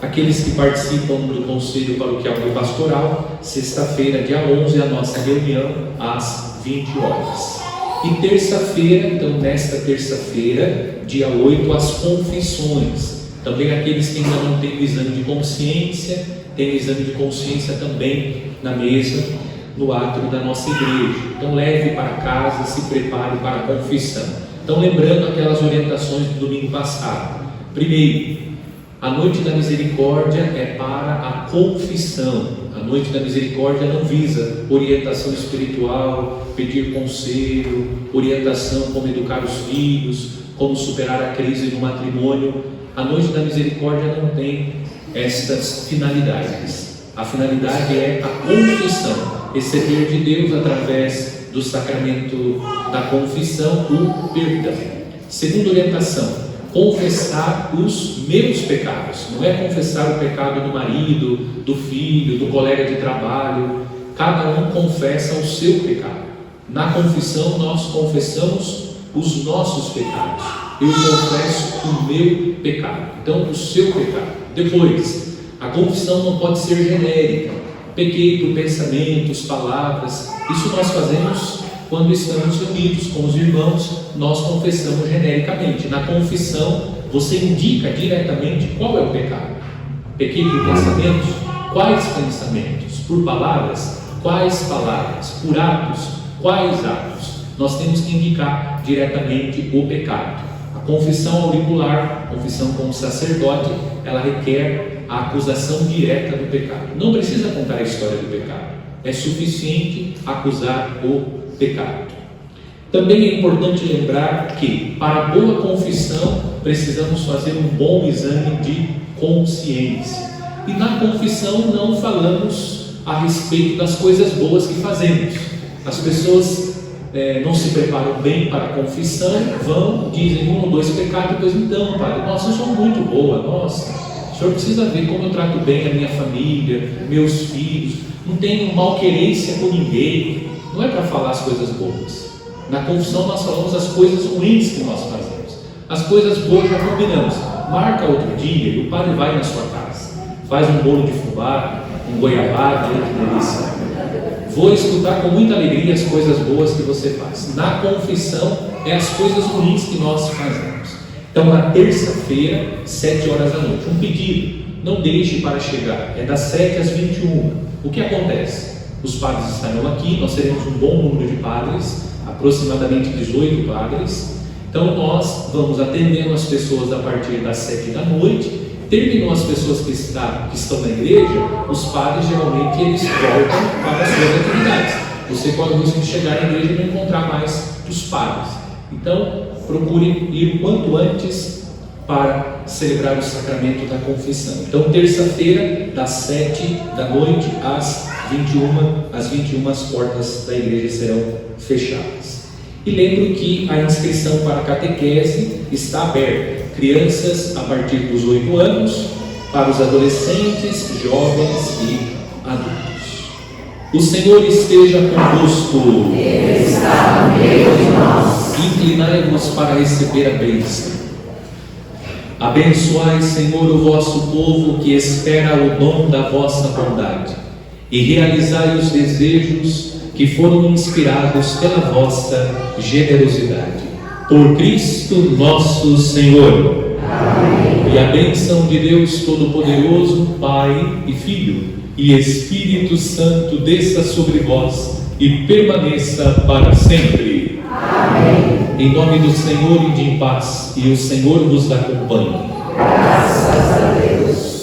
Aqueles que participam do Conselho Paroquial e Pastoral, sexta-feira, dia 11, a nossa reunião às 20 horas. E terça-feira, então nesta terça-feira, dia 8, as confissões. Também aqueles que ainda não têm o exame de consciência, tem exame de consciência também na mesa, no átrio da nossa igreja. Então leve para casa, se prepare para a confissão. Então lembrando aquelas orientações do domingo passado. Primeiro, a Noite da Misericórdia é para a confissão. A Noite da Misericórdia não visa orientação espiritual, pedir conselho, orientação como educar os filhos, como superar a crise do matrimônio. A Noite da Misericórdia não tem estas finalidades. A finalidade é a confissão, receber de Deus através do sacramento da confissão o perdão. Segunda orientação, confessar os meus pecados. Não é confessar o pecado do marido, do filho, do colega de trabalho. Cada um confessa o seu pecado. Na confissão nós confessamos os nossos pecados. Eu confesso o meu pecado. Então o seu pecado. Depois, a confissão não pode ser genérica. Pequei por pensamentos, palavras. Isso nós fazemos quando estamos reunidos com os irmãos, nós confessamos genericamente. Na confissão, você indica diretamente qual é o pecado. Pequei por pensamentos? Quais pensamentos? Por palavras? Quais palavras? Por atos? Quais atos? Nós temos que indicar diretamente o pecado. A confissão auricular, confissão com o sacerdote, ela requer a acusação direta do pecado. Não precisa contar a história do pecado. É suficiente acusar o pecado. Também é importante lembrar que, para a boa confissão, precisamos fazer um bom exame de consciência. E na confissão não falamos a respeito das coisas boas que fazemos. As pessoas não se preparam bem para a confissão, vão, dizem 1 ou 2 pecados, depois então, padre, nossa, eu sou muito boa, nossa, o senhor precisa ver como eu trato bem a minha família, meus filhos, não tenho malquerência com ninguém. Não é para falar as coisas boas. Na confissão nós falamos as coisas ruins que nós fazemos. As coisas boas já combinamos. Marca outro dia e o padre vai na sua casa, faz um bolo de fubá, um goiabada, que delícia. Vou escutar com muita alegria as coisas boas que você faz. Na confissão é as coisas ruins que nós fazemos. Então na terça-feira, 7 horas da noite, um pedido, não deixe para chegar, é das 7 às 21. O que acontece? Os padres estarão aqui, nós teremos um bom número de padres, aproximadamente 18 padres. Então nós vamos atendendo as pessoas a partir das 7 da noite. Terminou as pessoas que estão na igreja, os padres geralmente eles voltam para as suas atividades. Você corre o risco de chegar na igreja e não encontrar mais os padres. Então procure ir o quanto antes para celebrar o sacramento da confissão. Então terça-feira, das 7 da noite às 21 as portas da igreja serão fechadas. E lembro que a inscrição para a catequese está aberta. Crianças a partir dos 8 anos, para os adolescentes, jovens e adultos. O Senhor esteja convosco. Ele está no meio de nós. Inclinai-vos para receber a bênção. Abençoai, Senhor, o vosso povo que espera o dom da vossa bondade, e realizai os desejos que foram inspirados pela vossa generosidade. Por Cristo nosso Senhor. Amém. E a bênção de Deus Todo-Poderoso, Pai e Filho e Espírito Santo desça sobre vós e permaneça para sempre. Amém. Em nome do Senhor, ide em paz, e o Senhor vos acompanhe. Graças a Deus.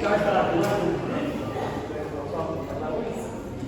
Vai para lá.